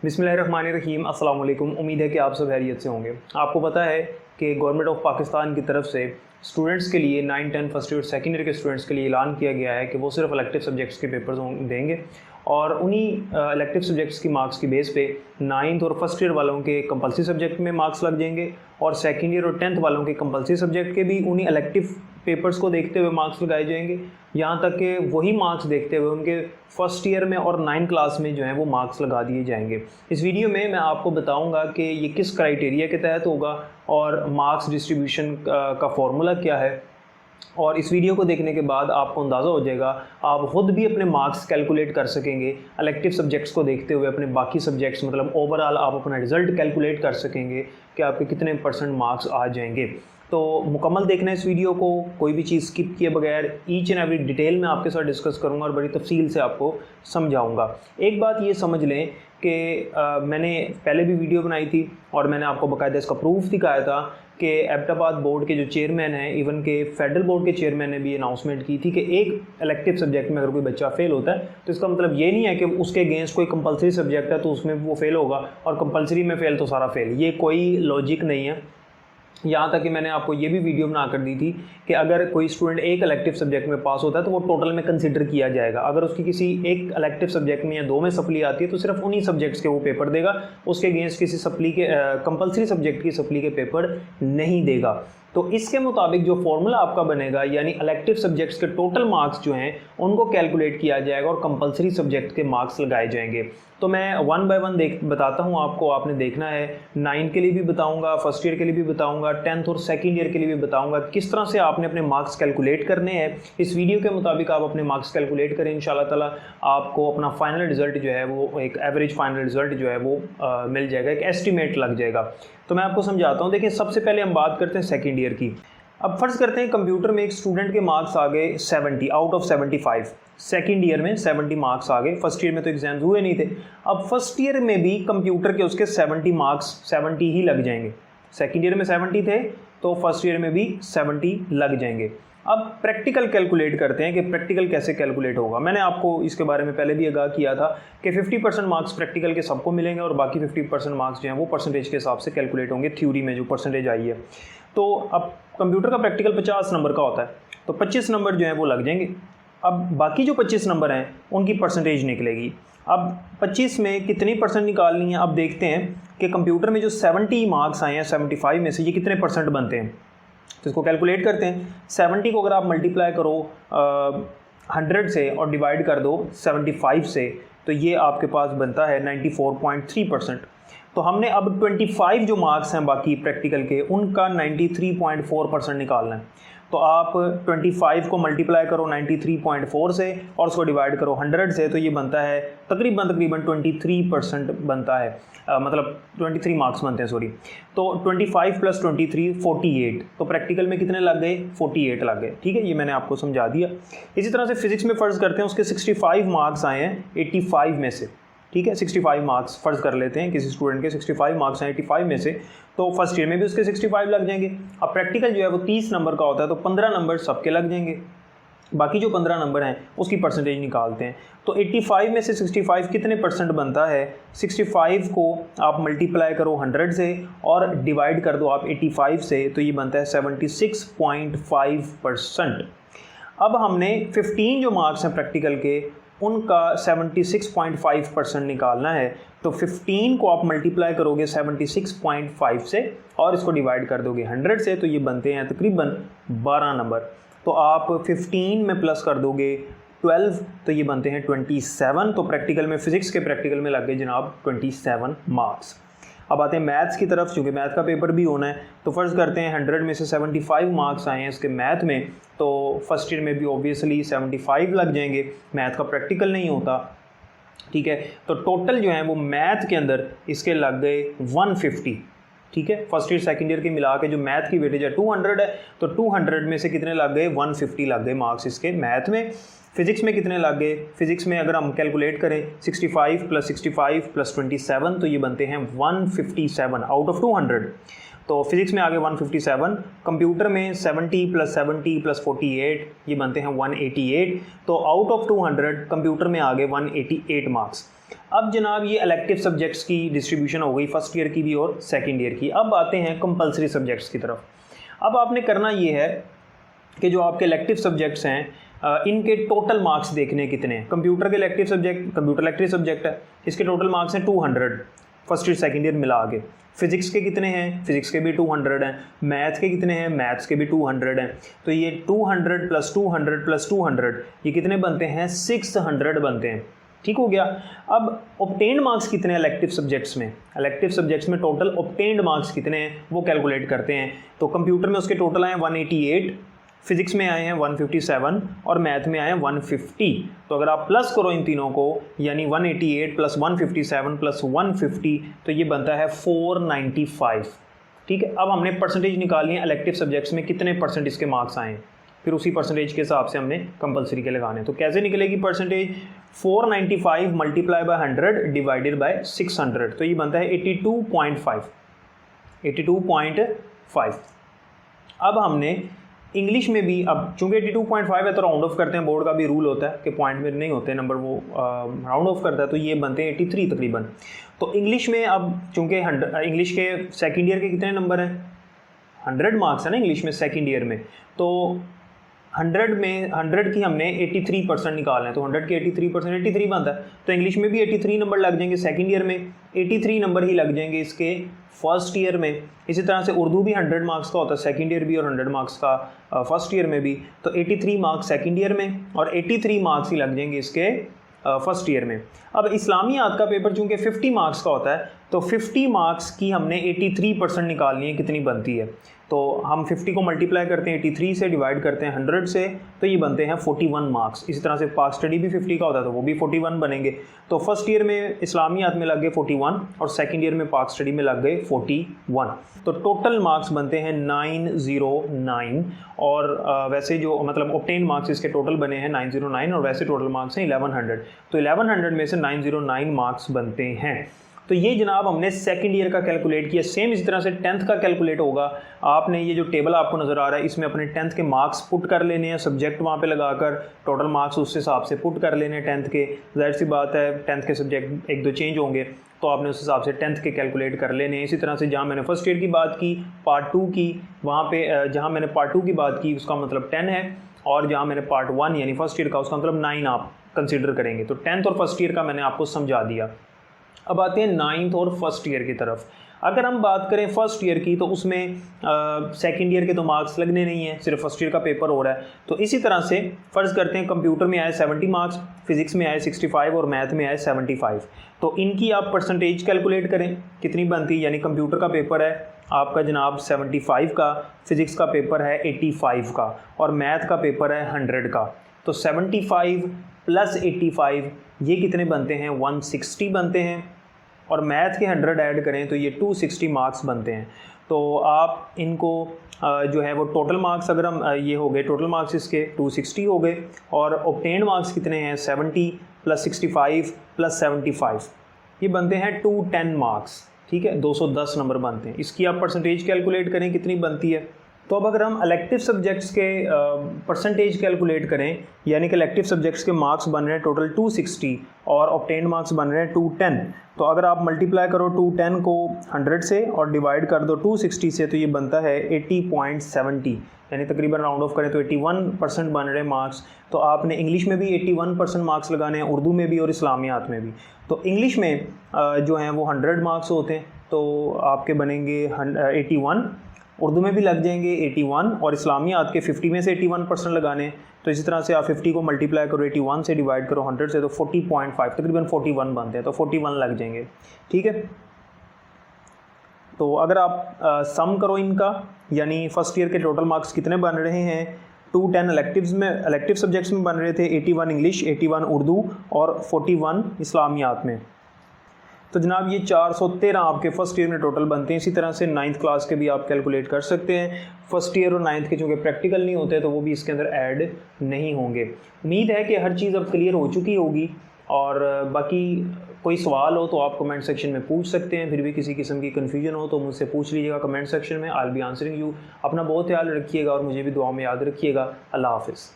बिस्मिल्लाहिर्रहमानिर्रहीम, अस्सलाम वालेकुम। उम्मीद है कि आप सब खैरियत से होंगे। आपको पता है कि गवर्नमेंट ऑफ पाकिस्तान की तरफ से स्टूडेंट्स के लिए 9, 10 फर्स्ट ईयर सेकेंड ईयर के स्टूडेंट्स के लिए ऐलान किया गया है कि वो सिर्फ इलेक्टिव सब्जेक्ट्स के पेपर्स देंगे और उन्हीं इलेक्टिव सब्जेक्ट्स की मार्क्स की बेस पे 9th और फर्स्ट ईयर वालों के कंपलसरी सब्जेक्ट में मार्क्स लग जाएंगे और सेकेंड ईयर और 10th वालों के कंपलसरी सब्जेक्ट के भी उन्हीं इलेक्टिव पेपर्स को देखते हुए मार्क्स लगाए जाएंगे। यहाँ तक कि वही मार्क्स देखते हुए उनके फर्स्ट ईयर में और 9th क्लास में जो है वो मार्क्स लगा दिए जाएंगे। इस वीडियो में मैं आपको बताऊंगा कि ये किस क्राइटेरिया के तहत होगा और मार्क्स डिस्ट्रीब्यूशन का फॉर्मूला क्या है। और इस वीडियो को देखने के बाद आपको अंदाज़ा हो जाएगा, आप ख़ुद भी अपने मार्क्स कैलकुलेट कर सकेंगे इलेक्टिव सब्जेक्ट्स को देखते हुए। अपने बाकी सब्जेक्ट्स मतलब ओवरऑल आप अपना रिज़ल्ट कैलकुलेट कर सकेंगे कि आपके कितने % मार्क्स आ जाएंगे। तो मुकम्मल देखना है इस वीडियो को, कोई भी चीज़ स्किप किए बगैर ईच एंड एवरी डिटेल में आपके साथ डिस्कस करूंगा और बड़ी तफसील से आपको समझाऊंगा। एक बात ये समझ लें कि मैंने पहले भी वीडियो बनाई थी और मैंने आपको बाकायदा इसका प्रूफ दिखाया था कि एबटाबाद बोर्ड के जो चेयरमैन हैं, इवन के फेडरल बोर्ड के चेयरमैन ने भी अनाउंसमेंट की थी कि एक इलेक्टिव सब्जेक्ट में अगर कोई बच्चा फेल होता है तो इसका मतलब ये नहीं है कि उसके अगेंस्ट कोई कंपलसरी सब्जेक्ट है तो उसमें वो फेल होगा और कंपलसरी में फेल तो सारा फेल। ये कोई लॉजिक नहीं है। यहाँ तक कि मैंने आपको ये भी वीडियो बना कर दी थी कि अगर कोई स्टूडेंट एक इलेक्टिव सब्जेक्ट में पास होता है तो वो टोटल में कंसिडर किया जाएगा। अगर उसकी किसी एक इलेक्टिव सब्जेक्ट में या 2 में सप्ली आती है तो सिर्फ उन्हीं सब्जेक्ट्स के वो पेपर देगा, उसके अगेंस्ट किसी सप्ली के कंपलसरी सब्जेक्ट की सप्ली के पेपर नहीं देगा। तो इसके मुताबिक जो फॉर्मूला आपका बनेगा यानी इलेक्टिव सब्जेक्ट्स के टोटल मार्क्स जो हैं उनको कैलकुलेट किया जाएगा और कंपलसरी सब्जेक्ट के मार्क्स लगाए जाएंगे। तो मैं 1 बाय 1 बताता हूँ आपको, आपने देखना है। 9 के लिए भी बताऊँगा, फर्स्ट ईयर के लिए भी बताऊँगा, 10th और सेकेंड ईयर के लिए भी बताऊँगा किस तरह से आपने अपने मार्क्स कैलकुलेट करने हैं। इस वीडियो के मुताबिक आप अपने मार्क्स कैलकुलेट करें, इंशाल्लाह ताला आपको अपना फाइनल रिजल्ट जो है वो एक एवरेज फाइनल रिजल्ट जो है वो मिल जाएगा, एक एस्टिमेट लग जाएगा। तो मैं आपको समझाता हूँ। देखिए, सबसे पहले हम बात करते हैं सेकेंड ईयर की। अब फर्ज करते हैं कंप्यूटर में एक स्टूडेंट के मार्क्स आ गए 70 आउट ऑफ 75। सेकेंड ईयर में 70 मार्क्स आ गए, फर्स्ट ईयर में तो एग्जाम्स हुए नहीं थे। अब फर्स्ट ईयर में भी कंप्यूटर के उसके 70 मार्क्स 70 ही लग जाएंगे। सेकेंड ईयर में 70 थे तो फर्स्ट ईयर में भी 70 लग जाएंगे। अब प्रैक्टिकल कैलकुलेट करते हैं कि प्रैक्टिकल कैसे कैलकुलेट होगा। मैंने आपको इसके बारे में पहले भी आगाह किया था कि 50% मार्क्स प्रैक्टिकल के सबको मिलेंगे और बाकी 50% मार्क्स जो हैं वो परसेंटेज के हिसाब से कैलकुलेट होंगे, थ्योरी में जो परसेंटेज आई है। तो अब कंप्यूटर का प्रैक्टिकल 50 नंबर का होता है तो 25 नंबर जो हैं वो लग जाएंगे। अब बाकी जो 25 नंबर हैं उनकी परसेंटेज निकलेगी। अब 25 में कितनी % निकालनी है, अब देखते हैं कि कंप्यूटर में जो 70 मार्क्स आए हैं 75 में से ये कितने % बनते हैं। तो इसको कैलकुलेट करते हैं। 70 को अगर आप मल्टीप्लाई करो 100 से और डिवाइड कर दो 75 से तो ये आपके पास बनता है 94.3%। तो हमने अब 25 जो मार्क्स हैं बाकी प्रैक्टिकल के उनका 93.4% निकालना है। तो आप 25 को मल्टीप्लाई करो 93.4 से और उसको डिवाइड करो 100 से तो ये बनता है तकरीबन 23% बनता है। मतलब 23 मार्क्स बनते हैं, सॉरी। तो 25 + 23 48। तो प्रैक्टिकल में कितने लग गए? 48 लग गए। ठीक है, ये मैंने आपको समझा दिया। इसी तरह से फिजिक्स में फ़र्ज़ करते हैं उसके 65 मार्क्स आए हैं 85 में से। ठीक है, 65 मार्क्स फ़र्ज़ कर लेते हैं किसी स्टूडेंट के 65 मार्क्स हैं 85 में से, तो फर्स्ट ईयर में भी उसके 65 लग जाएंगे। अब प्रैक्टिकल जो है वो 30 नंबर का होता है तो 15 नंबर सबके लग जाएंगे। बाकी जो 15 नंबर हैं उसकी परसेंटेज निकालते हैं। तो 85 में से 65 कितने % बनता है? 65 को आप मल्टीप्लाई करो 100 से और डिवाइड कर दो आप 85 से तो ये बनता है 76.5%। अब हमने 15 जो मार्क्स हैं प्रैक्टिकल के उनका 76.5% निकालना है। तो 15 को आप मल्टीप्लाई करोगे 76.5 से और इसको डिवाइड कर दोगे 100 से तो ये बनते हैं तकरीबन 12 नंबर। तो आप 15 में प्लस कर दोगे 12 तो ये बनते हैं 27। तो प्रैक्टिकल में फिजिक्स के प्रैक्टिकल में लग गए जनाब 27 मार्क्स। अब आते हैं मैथ्स की तरफ, क्योंकि मैथ का पेपर भी होना है। तो फ़र्ज़ करते हैं 100 में से 75 मार्क्स आए हैं इसके मैथ में, तो फर्स्ट ईयर में भी ऑब्वियसली 75 लग जाएंगे। मैथ का प्रैक्टिकल नहीं होता। ठीक है, तो टोटल जो है वो मैथ के अंदर इसके लग गए 150। ठीक है, फर्स्ट ईयर सेकंड ईयर के मिला के जो मैथ की वेटेज है 200 है, तो 200 में से कितने लग गए? 150 लग गए मार्क्स इसके मैथ में। फिजिक्स में कितने लग गए? फिजिक्स में अगर हम कैलकुलेट करें 65 + 65 + 27 तो ये बनते हैं 157 आउट ऑफ 200। तो फिजिक्स में आ गए 157, कंप्यूटर में 70 + 70 + 48 ये बनते हैं 188। तो आउट ऑफ 200 कंप्यूटर में आ गए 188 मार्क्स। अब जनाब ये इलेक्टिव सब्जेक्ट्स की डिस्ट्रीब्यूशन हो गई फर्स्ट ईयर की भी और सेकंड ईयर की। अब आते हैं कंपलसरी सब्जेक्ट्स की तरफ। अब आपने करना ये है कि जो आपके इलेक्टिव सब्जेक्ट्स हैं इनके टोटल मार्क्स देखने कितने हैं। कंप्यूटर के elective subject, computer elective subject है, इसके टोटल मार्क्स हैं 200 फर्स्ट ईयर सेकंड ईयर मिला के। फिजिक्स के कितने हैं, फिजिक्स के भी 200 हैं। मैथ के कितने हैं, मैथ्स के भी 200 हैं। तो ये 200 + 200 + 200 ये कितने बनते हैं, 600 बनते हैं। ठीक हो गया। अब ऑब्टेन्ड मार्क्स कितने हैं इलेक्टिव सब्जेक्ट्स में, इलेक्टिव सब्जेक्ट्स में टोटल ऑब्टेन्ड मार्क्स कितने हैं वो कैलकुलेट करते हैं। तो कंप्यूटर में उसके टोटल आए 188, फिजिक्स में आए हैं 157 और मैथ में आए हैं 150। तो अगर आप प्लस करो इन तीनों को, यानी 188 + 157 + 150 तो ये बनता है 495। ठीक है। अब हमने परसेंटेज निकालनी है इलेक्टिव सब्जेक्ट्स में कितने परसेंट इसके मार्क्स आए, फिर उसी परसेंटेज के हिसाब से हमने कंपलसरी के लगाने। तो कैसे निकलेगी परसेंटेज, 495 × 100 डिवाइडेड बाय 600 तो ये बनता है 82.5। 82.5। अब हमने इंग्लिश में भी, अब चूंकि 82.5 है तो राउंड ऑफ करते हैं, बोर्ड का भी रूल होता है कि पॉइंट में नहीं होते नंबर, वो राउंड ऑफ करता है, तो ये बनते हैं 83 तकरीबन। तो इंग्लिश में अब चूंकि इंग्लिश के सेकंड ईयर के कितने नंबर हैं, 100 मार्क्स है ना इंग्लिश में सेकंड ईयर में, तो 100 की हमने 83% निकालना है। तो 100 के 83% 83 बनता है। तो इंग्लिश में भी 83 नंबर लग जाएंगे सेकंड ईयर में, 83 नंबर ही लग जाएंगे इसके फर्स्ट ईयर में। इसी तरह से उर्दू भी 100 मार्क्स का होता है सेकंड ईयर भी और 100 मार्क्स का फर्स्ट ईयर में भी। तो 83 मार्क्स सेकंड ईयर में और 83 मार्क्स ही लग जाएंगे इसके फर्स्ट ईयर में। अब इस्लामियात का पेपर चूँकि 50 मार्क्स का होता है तो 50 मार्क्स की हमने 83% निकालनी है, कितनी बनती है। तो हम 50 को मल्टीप्लाई करते हैं 83 से, डिवाइड करते हैं 100 से, तो ये बनते हैं 41 मार्क्स। इसी तरह से पाक स्टडी भी 50 का होता है तो वो भी 41 बनेंगे। तो फर्स्ट ईयर में इस्लामियात में लग गए 41 और सेकंड ईयर में पाक स्टडी में लग गए 41। तो टोटल मार्क्स बनते हैं 909 और वैसे जो मतलब ऑब्टेन मार्क्स इसके टोटल बने हैं 909 और वैसे टोटल मार्क्स हैं 1100। तो 1100 में से 909 मार्क्स बनते हैं। तो ये जनाब हमने सेकंड ईयर का कैलकुलेट किया। सेम इसी तरह से 10th का कैलकुलेट होगा। आपने ये जो टेबल आपको नज़र आ रहा है इसमें अपने 10th के मार्क्स पुट कर लेने हैं, सब्जेक्ट वहाँ पे लगाकर टोटल मार्क्स उस हिसाब से पुट कर लेने हैं 10th के। जाहिर सी बात है 10th के सब्जेक्ट एक दो चेंज होंगे तो आपने उस हिसाब से 10th के कैलकुलेट कर लेने हैं। इसी तरह से जहाँ मैंने फर्स्ट ईयर की बात की, पार्ट 2 की, वहाँ पे जहाँ मैंने पार्ट 2 की बात की उसका मतलब 10 है और जहाँ मैंने पार्ट 1 यानी फर्स्ट ईयर का उसका मतलब 9 आप कंसिडर करेंगे। तो 10th और फर्स्ट ईयर का मैंने आपको समझा दिया। अब आते हैं 9th और फर्स्ट ईयर की तरफ। अगर हम बात करें फर्स्ट ईयर की तो उसमें सेकंड ईयर के तो मार्क्स लगने नहीं हैं, सिर्फ फर्स्ट ईयर का पेपर हो रहा है। तो इसी तरह से फ़र्ज़ करते हैं कंप्यूटर में आए 70 मार्क्स, फिजिक्स में आए 65 और मैथ में आए 75। तो इनकी आप परसेंटेज कैलकुलेट करें कितनी बनती है। यानी कंप्यूटर का पेपर है आपका जनाब 75 का, फिज़िक्स का पेपर है 85 का और मैथ का पेपर है 100 का। तो 75 + 85 ये कितने बनते हैं, 160 बनते हैं और मैथ के 100 ऐड करें तो ये 260 मार्क्स बनते हैं। तो आप इनको जो है वो टोटल मार्क्स अगर हम ये हो गए टोटल मार्क्स इसके 260 हो गए और ऑब्टेन्ड मार्क्स कितने हैं 70 + 65 + 75 ये बनते हैं 210 मार्क्स। ठीक है, 210 नंबर बनते हैं। इसकी आप परसेंटेज कैलकुलेट करें कितनी बनती है। तो अब अगर हम इलेक्टिव सब्जेक्ट्स के परसेंटेज कैलकुलेट करें, यानी कि इलेक्टिव सब्जेक्ट्स के मार्क्स बन रहे हैं टोटल 260 और ऑब्टेन्ड मार्क्स बन रहे हैं 210। तो अगर आप मल्टीप्लाई करो 210 को 100 से और डिवाइड कर दो 260 से तो ये बनता है 80.70, यानी तकरीबन राउंड ऑफ करें तो 81% बन रहे हैं मार्क्स। तो आपने इंग्लिश में भी 81% मार्क्स लगाने हैं, उर्दू में भी और इस्लामियात में भी। तो इंग्लिश में जो हैं वो 100 मार्क्स होते हैं तो आपके बनेंगे 81, उर्दू में भी लग जाएंगे 81 और इस्लामियात के 50 में से 81% लगाने। तो इसी तरह से आप 50 को मल्टीप्लाई करो 81 से, डिवाइड करो 100 से तो 40.5 तकरीबन 41 बनते हैं। तो 41 लग जाएंगे। ठीक है, तो अगर आप सम करो इनका, यानी फर्स्ट ईयर के टोटल मार्क्स कितने बन रहे हैं 210 इलेक्टिव सब्जेक्ट्स में बन रहे थे, 81 इंग्लिश, 81 उर्दू और 41 इस्लामियात में। तो जनाब ये 413 आपके फर्स्ट ईयर में टोटल बनते हैं। इसी तरह से 9th क्लास के भी आप कैलकुलेट कर सकते हैं। फर्स्ट ईयर और 9th के चूँकि प्रैक्टिकल नहीं होते तो वो भी इसके अंदर ऐड नहीं होंगे। उम्मीद है कि हर चीज़ अब क्लियर हो चुकी होगी और बाकी कोई सवाल हो तो आप कमेंट सेक्शन में पूछ सकते हैं। फिर भी किसी किस्म की कन्फ्यूजन हो तो मुझसे पूछ लीजिएगा कमेंट सेक्शन में। I will be answering you. अपना बहुत ख्याल रखिएगा और मुझे भी दुआ में याद रखिएगा। अल्लाह हाफ़िज़।